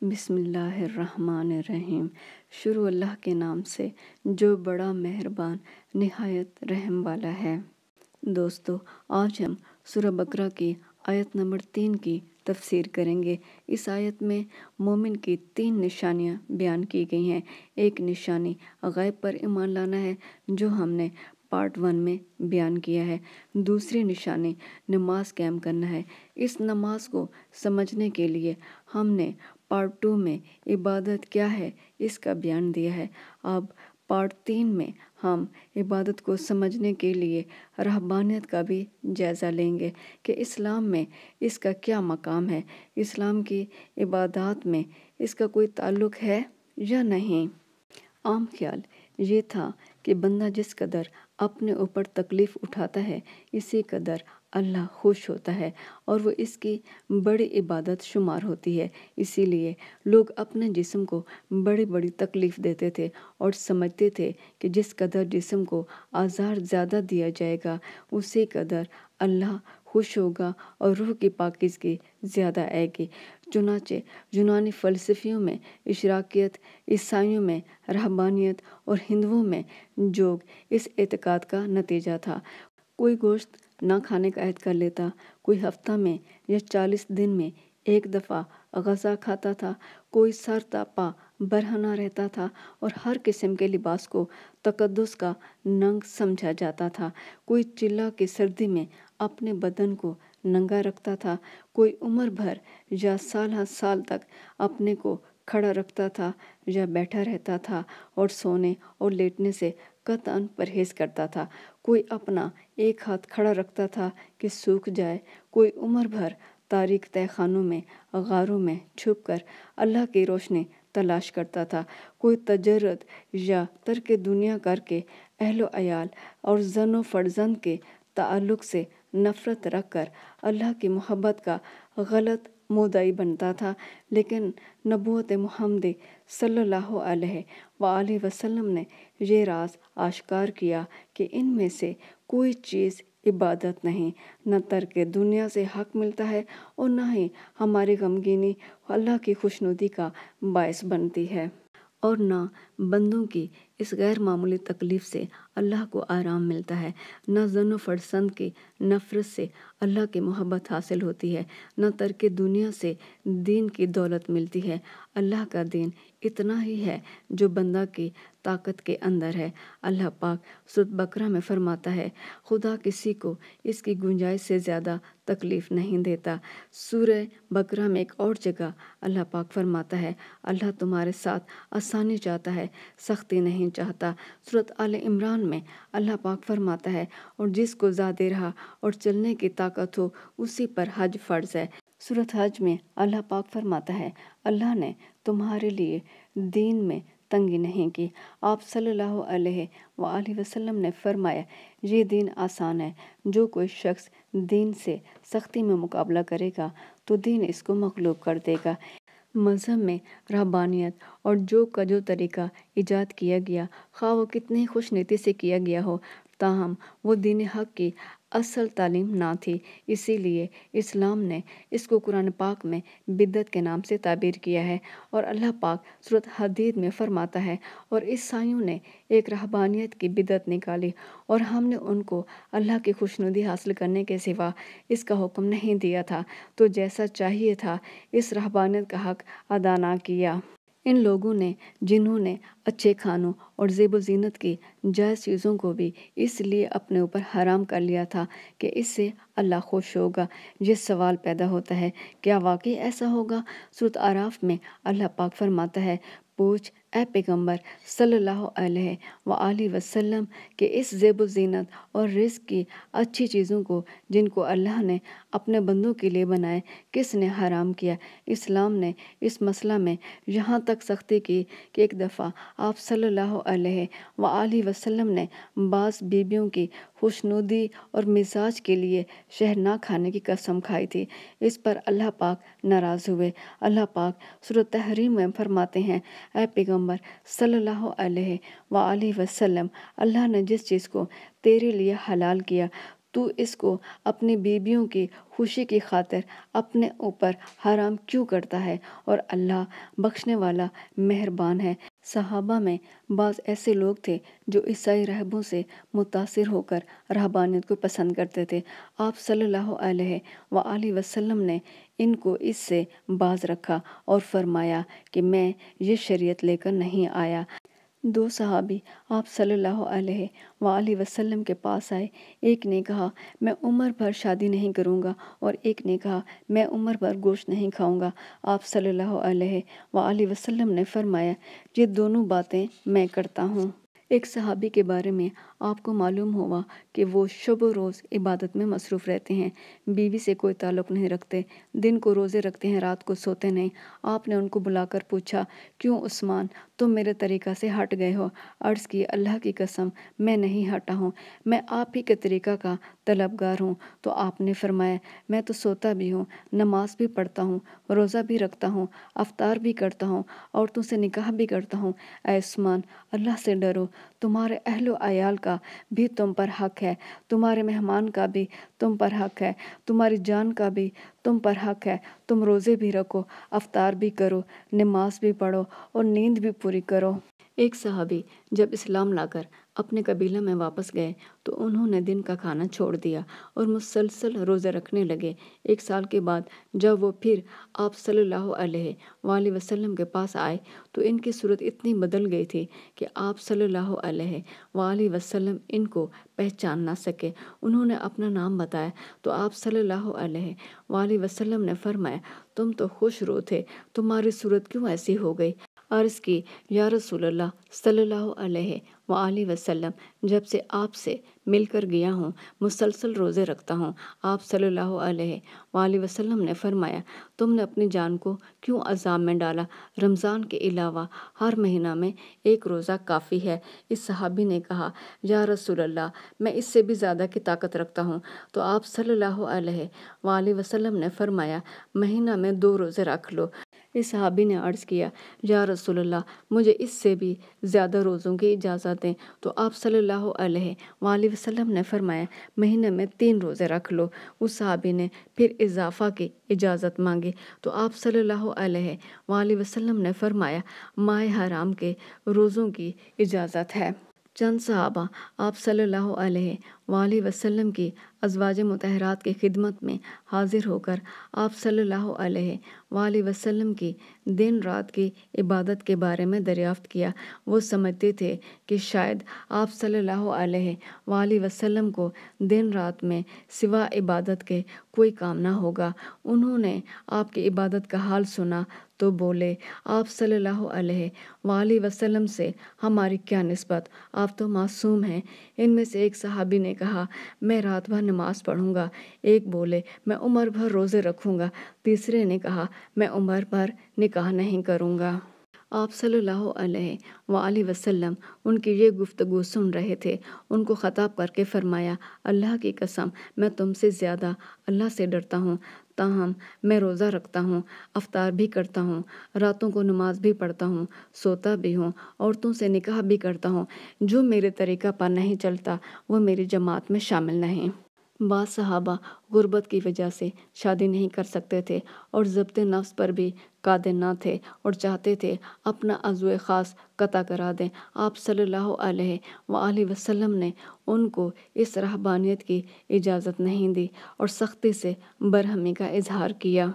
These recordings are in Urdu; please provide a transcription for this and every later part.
بسم اللہ الرحمن الرحیم۔ شروع اللہ کے نام سے جو بڑا مہربان نہایت رحم والا ہے۔ دوستو، آج ہم سورہ بقرہ کی آیت نمبر 3 کی تفسیر کریں گے۔ اس آیت میں مومن کی 3 نشانیاں بیان کی گئی ہیں۔ ایک نشانی غیب پر ایمان لانا ہے جو ہم نے پارٹ 1 میں بیان کیا ہے۔ دوسری نشانی نماز قائم کرنا ہے۔ اس نماز کو سمجھنے کے لیے ہم نے پارٹ 2 میں عبادت کیا ہے اس کا بیان دیا ہے۔ اب پارٹ 3 میں ہم عبادت کو سمجھنے کے لیے رہبانیت کا بھی جائزہ لیں گے کہ اسلام میں اس کا کیا مقام ہے، اسلام کی عبادات میں اس کا کوئی تعلق ہے یا نہیں۔ عام خیال یہ تھا کہ بندہ جس قدر اپنے اوپر تکلیف اٹھاتا ہے اسی قدر اللہ خوش ہوتا ہے اور وہ اس کی بڑی عبادت شمار ہوتی ہے۔ اسی لیے لوگ اپنے جسم کو بڑی بڑی تکلیف دیتے تھے اور سمجھتے تھے کہ جس قدر جسم کو آزار زیادہ دیا جائے گا اسی قدر اللہ خوش ہوگا اور روح کی پاکیزگی زیادہ آئے گی۔ چنانچہ یونانی فلسفیوں میں اشراقیت، عیسائیوں میں رہبانیت اور ہندوؤں میں جوگ اس اعتقاد کا نتیجہ تھا۔ کوئی گوشت نہ کھانے کا عہد کر لیتا، کوئی ہفتہ میں یا 40 دن میں ایک دفعہ غذا کھاتا تھا، کوئی سر تا پا برہنہ رہتا تھا اور ہر قسم کے لباس کو تقدس کا ننگ سمجھا جاتا تھا، کوئی چلہ کی سردی میں اپنے بدن کو ننگا رکھتا تھا، کوئی عمر بھر یا سال ہر سال تک اپنے کو کھڑا رکھتا تھا یا بیٹھا رہتا تھا اور سونے اور لیٹنے سے قطعاً پرہیز کرتا تھا، کوئی اپنا ایک ہاتھ کھڑا رکھتا تھا کہ سوکھ جائے، کوئی عمر بھر تاریک تہہ خانوں میں غاروں میں چھپ کر اللہ کی روشنی تلاش کرتا تھا، کوئی تجرد یا ترک دنیا کر کے اہل و عیال اور زن و فرزند کے تعلق سے نفرت رکھ کر اللہ کی محبت کا غلط مدعی بنتا تھا۔ لیکن نبوت محمدی صلی اللہ علیہ وآلہ وسلم نے یہ راز آشکار کیا کہ ان میں سے کوئی چیز عبادت نہیں، نہ ترک دنیا سے حق ملتا ہے اور نہ ہی ہماری غمگینی اللہ کی خوشنودی کا باعث بنتی ہے، اور نہ بندوں کی اس غیر معمولی تکلیف سے اللہ کو آرام ملتا ہے، نہ زن و فرزند کی نفرت سے اللہ کی محبت حاصل ہوتی ہے، نہ ترک دنیا سے دین کی دولت ملتی ہے۔ اللہ کا دین اتنا ہی ہے جو بندہ کی طاقت کے اندر ہے۔ اللہ پاک سورۃ بقرہ میں فرماتا ہے، خدا کسی کو اس کی گنجائش سے زیادہ تکلیف نہیں دیتا۔ سورہ بقرہ میں ایک اور جگہ اللہ پاک فرماتا ہے، اللہ تمہارے ساتھ آسانی چاہتا ہے، سختی نہیں چاہتا۔ سورۃ آل عمران میں اللہ پاک فرماتا ہے، اور جس کو ذات راہ اور چلنے کی طاقت ہو اسی پر حج فرض ہے۔ سورۃ حج میں اللہ پاک فرماتا ہے، اللہ نے تمہارے لیے دین میں تنگی نہیں کی۔ آپ صلی اللہ علیہ وآلہ وسلم نے فرمایا، یہ دین آسان ہے، جو کوئی شخص دین سے سختی میں مقابلہ کرے گا تو دین اس کو مغلوب کر دے گا۔ مذہب میں رہبانیت اور جوگ کا جو طریقہ ایجاد کیا گیا، خواہ وہ کتنی خوش نیتی سے کیا گیا ہو، تاہم وہ دین حق کی اصل تعلیم نہ تھی۔ اسی لیے اسلام نے اس کو قرآن پاک میں بدعت کے نام سے تعبیر کیا ہے، اور اللہ پاک سورۃ حدید میں فرماتا ہے، اور عیسائیوں نے ایک رہبانیت کی بدعت نکالی اور ہم نے ان کو اللہ کی خوشنودی حاصل کرنے کے سوا اس کا حکم نہیں دیا تھا، تو جیسا چاہیے تھا اس رہبانیت کا حق ادا نہ کیا۔ ان لوگوں نے جنہوں نے اچھے کھانوں اور زیب و زینت کی جائز چیزوں کو بھی اس لیے اپنے اوپر حرام کر لیا تھا کہ اس سے اللہ خوش ہوگا۔ یہ سوال پیدا ہوتا ہے، کیا واقعی ایسا ہوگا؟ سورۃ اعراف میں اللہ پاک فرماتا ہے، پوچھ اے پیغمبر صلی اللہ علیہ وآلہ وسلم کہ اس زیب و زینت اور رزق کی اچھی چیزوں کو جن کو اللہ نے اپنے بندوں کے لیے بنائے کس نے حرام کیا؟ اسلام نے اس مسئلہ میں یہاں تک سختی کی کہ ایک دفعہ آپ صلی اللہ علیہ وآلہ وسلم نے بعض بیویوں کی خوشنودی اور مزاج کے لیے شہد نہ کھانے کی قسم کھائی تھی۔ اس پر اللہ پاک ناراض ہوئے۔ اللہ پاک سورۃ تحریم میں فرماتے ہیں، اے پیغمبر صلی اللہ علیہ وآلہ وسلم، اللہ نے جس چیز کو تیرے لیے حلال کیا تو اس کو اپنی بیویوں کی خوشی کی خاطر اپنے اوپر حرام کیوں کرتا ہے؟ اور اللہ بخشنے والا مہربان ہے۔ صحابہ میں بعض ایسے لوگ تھے جو عیسائی راہبوں سے متاثر ہو کر رہبانیت کو پسند کرتے تھے۔ آپ صلی اللہ علیہ وآلہ وسلم نے ان کو اس سے باز رکھا اور فرمایا کہ میں یہ شریعت لے کر نہیں آیا۔ دو صحابی آپ صلی اللہ علیہ وآلہ وسلم کے پاس آئے۔ ایک نے کہا میں عمر بھر شادی نہیں کروں گا، اور ایک نے کہا میں عمر بھر گوشت نہیں کھاؤں گا۔ آپ صلی اللہ علیہ وآلہ وسلم نے فرمایا یہ دونوں باتیں میں کرتا ہوں۔ ایک صحابی کے بارے میں آپ کو معلوم ہوگا کہ وہ شب و روز عبادت میں مصروف رہتے ہیں، بیوی سے کوئی تعلق نہیں رکھتے، دن کو روزے رکھتے ہیں، رات کو سوتے نہیں۔ آپ نے ان کو بلا کر پوچھا کیوں عثمان تم میرے طریقہ سے ہٹ گئے ہو؟ عرض کی اللہ کی قسم میں نہیں ہٹا ہوں، میں آپ ہی کے طریقہ کا طلبگار ہوں۔ تو آپ نے فرمایا میں تو سوتا بھی ہوں، نماز بھی پڑھتا ہوں، روزہ بھی رکھتا ہوں، افطار بھی کرتا ہوں، عورتوں سے نکاح بھی کرتا ہوں۔ اے عثمان اللہ سے ڈرو، تمہارے اہل و عیال کا بھی تم پر حق ہے، تمہارے مہمان کا بھی تم پر حق ہے، تمہاری جان کا بھی تم پر حق ہے۔ تم روزے بھی رکھو، افطار بھی کرو، نماز بھی پڑھو اور نیند بھی پوری کرو۔ ایک صحابی جب اسلام لا کر اپنے قبیلہ میں واپس گئے تو انہوں نے دن کا کھانا چھوڑ دیا اور مسلسل روزے رکھنے لگے۔ 1 سال کے بعد جب وہ پھر آپ صلی اللہ علیہ وآلہ وسلم کے پاس آئے تو ان کی صورت اتنی بدل گئی تھی کہ آپ صلی اللہ علیہ وآلہ وسلم ان کو پہچان نہ سکے۔ انہوں نے اپنا نام بتایا تو آپ صلی اللہ علیہ وآلہ وسلم نے فرمایا تم تو خوش رو تھے، تمہاری صورت کیوں ایسی ہو گئی؟ عرض کی یا رسول اللہ صلی اللہ علیہ وآلہ وسلم جب سے آپ سے مل کر گیا ہوں مسلسل روزے رکھتا ہوں۔ آپ صلی اللہ علیہ وآلہ وسلم نے فرمایا تم نے اپنی جان کو کیوں عذاب میں ڈالا؟ رمضان کے علاوہ ہر مہینہ میں 1 روزہ کافی ہے۔ اس صحابی نے کہا یا رسول اللہ میں اس سے بھی زیادہ کی طاقت رکھتا ہوں۔ تو آپ صلی اللہ علیہ وآلہ وسلم نے فرمایا مہینہ میں 2 روزے رکھ لو۔ اس صحابی نے عرض کیا یا رسول اللہ مجھے اس سے بھی زیادہ روزوں کی اجازت دیں۔ تو آپ صلی اللہ علیہ وآلہ وسلم نے فرمایا مہینے میں 3 روزے رکھ لو۔ اس صحابی نے پھر اضافہ کی اجازت مانگی تو آپ صلی اللہ علیہ وآلہ وسلم نے فرمایا ماہ حرام کے روزوں کی اجازت ہے۔ چند صحابہ آپ صلی اللہ علیہ وآلہ وسلم کی ازواج مطہرات کی خدمت میں حاضر ہو کر آپ صلی اللہ علیہ وآلہ وسلم کی دن رات کی عبادت کے بارے میں دریافت کیا۔ وہ سمجھتے تھے کہ شاید آپ صلی اللہ علیہ وآلہ وسلم کو دن رات میں سوا عبادت کے کوئی کام نہ ہوگا۔ انہوں نے آپ کی عبادت کا حال سنا تو بولے آپ صلی اللہ علیہ وآلہ وسلم سے ہماری کیا نسبت، آپ تو معصوم ہیں۔ ان میں سے ایک صحابی نے کہا میں رات بھر نماز پڑھوں گا، ایک بولے میں عمر بھر روزے رکھوں گا، تیسرے نے کہا میں عمر بھر نکاح نہیں کروں گا۔ آپ صلی اللہ علیہ وآلہ وسلم ان کی یہ گفتگو سن رہے تھے۔ ان کو خطاب کر کے فرمایا اللہ کی قسم میں تم سے زیادہ اللہ سے ڈرتا ہوں، تاہم میں روزہ رکھتا ہوں، افطار بھی کرتا ہوں، راتوں کو نماز بھی پڑھتا ہوں، سوتا بھی ہوں، عورتوں سے نکاح بھی کرتا ہوں۔ جو میرے طریقہ پر نہیں چلتا وہ میری جماعت میں شامل نہیں۔ بعض صحابہ غربت کی وجہ سے شادی نہیں کر سکتے تھے اور ضبط نفس پر بھی قادر نہ تھے اور چاہتے تھے اپنا عضو خاص قطع کرا دیں۔ آپ صلی اللہ علیہ وآلہ وسلم نے ان کو اس رہبانیت کی اجازت نہیں دی اور سختی سے برہمی کا اظہار کیا۔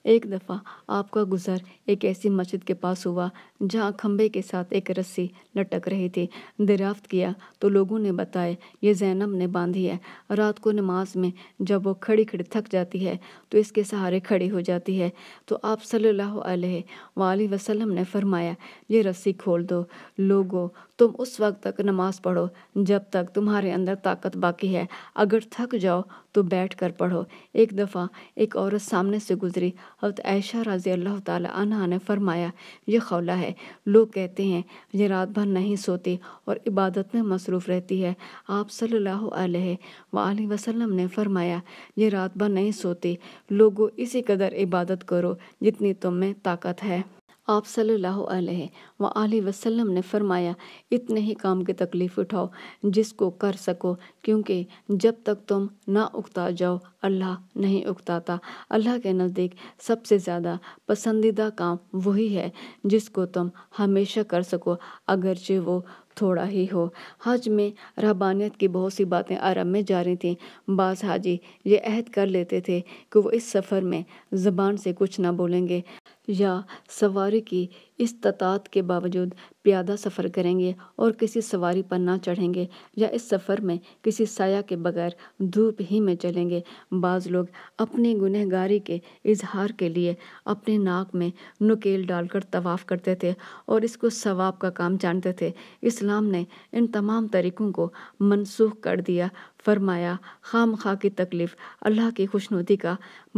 ایک دفعہ آپ کا گزر ایک ایسی مسجد کے پاس ہوا جہاں کھمبے کے ساتھ ایک رسی لٹک رہی تھی۔ دریافت کیا تو لوگوں نے بتایا یہ زینب نے باندھی ہے، رات کو نماز میں جب وہ کھڑی کھڑی تھک جاتی ہے تو اس کے سہارے کھڑی ہو جاتی ہے۔ تو آپ صلی اللہ علیہ وآلہ وسلم نے فرمایا یہ رسی کھول دو، لوگو تم اس وقت تک نماز پڑھو جب تک تمہارے اندر طاقت باقی ہے، اگر تھک جاؤ تو بیٹھ کر پڑھو۔ ایک دفعہ ایک عورت سامنے سے گزری، حضرت عائشہ رضی اللہ تعالی عنہا نے فرمایا یہ خولہ ہے، لوگ کہتے ہیں یہ رات بھر نہیں سوتی اور عبادت میں مصروف رہتی ہے۔ آپ صلی اللہ علیہ وآلہ وسلم نے فرمایا یہ رات بھر نہیں سوتی، لوگوں اسی قدر عبادت کرو جتنی تم میں طاقت ہے۔ آپ صلی اللہ علیہ وآلہ وسلم نے فرمایا اتنے ہی کام کی تکلیف اٹھاؤ جس کو کر سکو، کیونکہ جب تک تم نہ اکتا جاؤ اللہ نہیں اکتاتا۔ اللہ کے نزدیک سب سے زیادہ پسندیدہ کام وہی ہے جس کو تم ہمیشہ کر سکو، اگرچہ وہ تھوڑا ہی ہو۔ حج میں رہبانیت کی بہت سی باتیں عرب میں جاری تھیں۔ بعض حاجی یہ عہد کر لیتے تھے کہ وہ اس سفر میں زبان سے کچھ نہ بولیں گے، یا سواری کی استطاعت کے باوجود پیادہ سفر کریں گے اور کسی سواری پر نہ چڑھیں گے، یا اس سفر میں کسی سایہ کے بغیر دھوپ ہی میں چلیں گے۔ بعض لوگ اپنی گنہگاری کے اظہار کے لیے اپنے ناک میں نکیل ڈال کر طواف کرتے تھے اور اس کو ثواب کا کام جانتے تھے۔ اسلام نے ان تمام طریقوں کو منسوخ کر دیا، فرمایا خواہ مخواہ کی تکلیف اللہ کی خوشنودی کا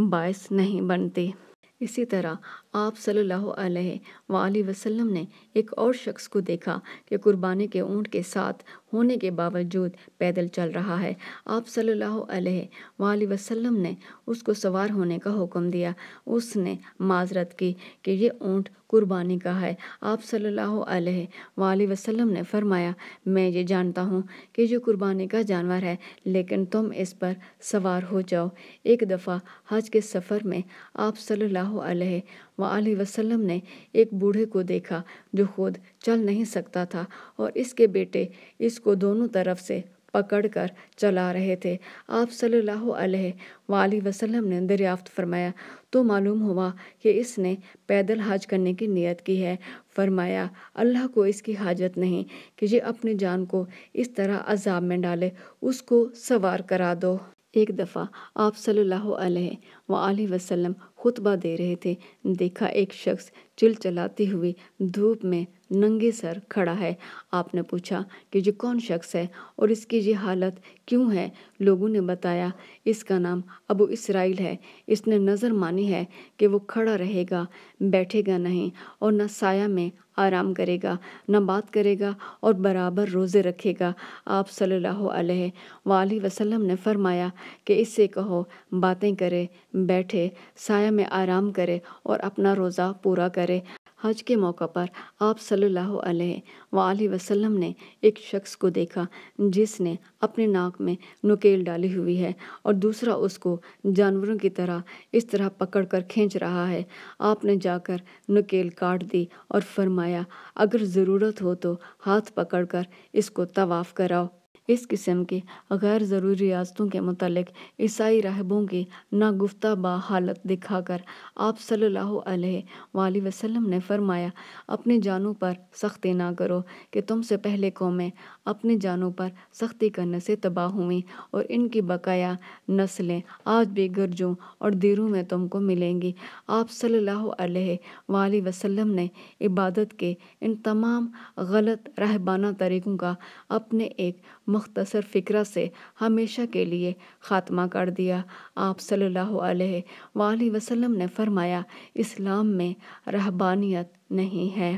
باعث نہیں بنتی۔ اسی طرح آپ صلی اللہ علیہ وآلہ وسلم نے ایک اور شخص کو دیکھا کہ قربانی کے اونٹ کے ساتھ ہونے کے باوجود پیدل چل رہا ہے۔ آپ صلی اللہ علیہ وآلہ وسلم نے اس کو سوار ہونے کا حکم دیا۔ اس نے معذرت کی کہ یہ اونٹ قربانی کا ہے۔ آپ صلی اللہ علیہ وآلہ وسلم نے فرمایا میں یہ جانتا ہوں کہ یہ قربانی کا جانور ہے، لیکن تم اس پر سوار ہو جاؤ۔ ایک دفعہ حج کے سفر میں آپ صلی اللہ علیہ وآلہ وسلم نے ایک بوڑھے کو دیکھا جو خود چل نہیں سکتا تھا اور اس کے بیٹے اس کو دونوں طرف سے پکڑ کر چلا رہے تھے۔ آپ صلی اللہ علیہ وآلہ وسلم نے دریافت فرمایا تو معلوم ہوا کہ اس نے پیدل حج کرنے کی نیت کی ہے۔ فرمایا اللہ کو اس کی حاجت نہیں کہ یہ اپنی جان کو اس طرح عذاب میں ڈالے، اس کو سوار کرا دو۔ ایک دفعہ آپ صلی اللہ علیہ وآلہ وسلم خطبہ دے رہے تھے، دیکھا ایک شخص چلچلاتی ہوئی دھوپ میں ننگے سر کھڑا ہے۔ آپ نے پوچھا کہ یہ کون شخص ہے اور اس کی یہ حالت کیوں ہے؟ لوگوں نے بتایا اس کا نام ابو اسرائیل ہے، اس نے نظر مانی ہے کہ وہ کھڑا رہے گا، بیٹھے گا نہیں، اور نہ سایہ میں آرام کرے گا، نہ بات کرے گا، اور برابر روزے رکھے گا۔ آپ صلی اللہ علیہ وآلہ وسلم نے فرمایا کہ اس سے کہو باتیں کرے، بیٹھے، سایہ میں آرام کرے اور اپنا روزہ پورا کرے۔ حج کے موقع پر آپ صلی اللہ علیہ وآلہ وسلم نے ایک شخص کو دیکھا جس نے اپنے ناک میں نکیل ڈالی ہوئی ہے اور دوسرا اس کو جانوروں کی طرح اس طرح پکڑ کر کھینچ رہا ہے۔ آپ نے جا کر نکیل کاٹ دی اور فرمایا اگر ضرورت ہو تو ہاتھ پکڑ کر اس کو طواف کراؤ۔ اس قسم کی غیر ضروری ریاستوں کے متعلق عیسائی راہبوں کی ناگفتہ با حالت دکھا کر آپ صلی اللہ علیہ وآلہ وسلم نے فرمایا اپنی جانوں پر سختی نہ کرو کہ تم سے پہلے قومیں اپنی جانوں پر سختی کرنے سے تباہ ہوئیں اور ان کی بقایا نسلیں آج بھی گرجوں اور دیروں میں تم کو ملیں گی۔ آپ صلی اللہ علیہ وآلہ وسلم نے عبادت کے ان تمام غلط راہبانہ طریقوں کا اپنے ایک مختصر فقرہ سے ہمیشہ کے لیے خاتمہ کر دیا۔ آپ صلی اللہ علیہ وآلہ وسلم نے فرمایا اسلام میں رہبانیت نہیں ہے۔